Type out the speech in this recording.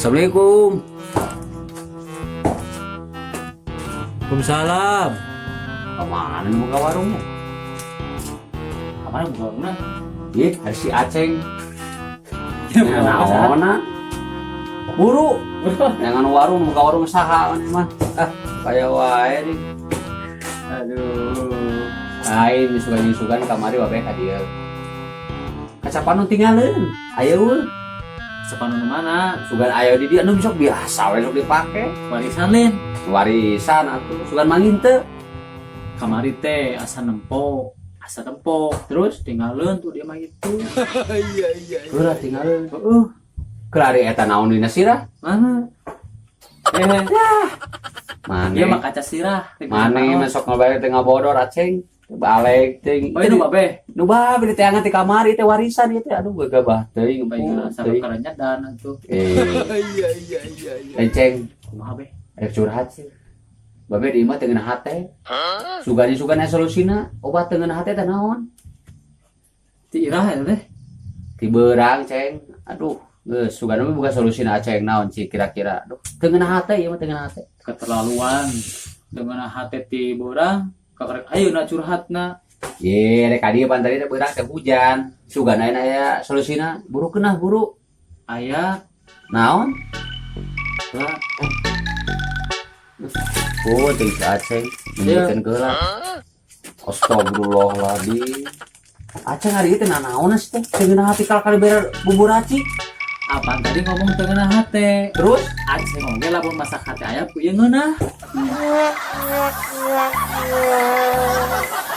Assalamualaikum. Waalaikumsalam. Kemana nih buka warungnya? Kemana buka warungnya? Ih, ada si Aceng. Buka Naona. Buru. Jangan warung buka warung saha mah. Kayak wae nih. Aduh. Lain sugan-sugan kamari wae ka dieu. Kacapan nu tinggalin. Ayo. Sepanu mana? Sugan ayo di dia nu besok biasa we sok dipake. Warisan Lin. Warisan atuh sugan mangin teu. Kamari teh asa nempok. Terus tinggalin tuh dia mah itu. Ulah tinggalin. Kelari eta naon dina sirah? Mana? Mana? Dia mah kaca sirah. Mane masuk ngabare teh ngabodor aceng. Balik teh. Oh, itu babe. Nu babe di teangan ti kamari teh warisan ieu teh aduh gagabah teuing. Baiklah sampai karanya dan tuh. Enceng, Kumaha be? rek curhat sih. Babe di imah teu ngeunah hate. Sugani-sugana solusina obat teu ngeunah hate teh naon? Ti irah eta teh. Ti beurang ceng. Aduh, geus sugana mah buka solusina aceng naon sih kira-kira. Aduh, teu ngeunah hate ieu mah teu ngeunah hate. Keterlaluan dengan hati ti borang kakarek ayeuna curhatna. Ye, rek adieu pan tadi teh beurang teh hujan. Sugana aya solusina buru keunah buru. Aya Naon? lah Oh, jeung si Aceng menyeutkeun geula. Astagfirullahaladzim. Aceng hari itu naon sih teh? Teu ngeunah hati kali berer bubur aci. apa tadi ngomong tengah hati Terus Aceh oge lamun masak hati aya ku ieu ngeunah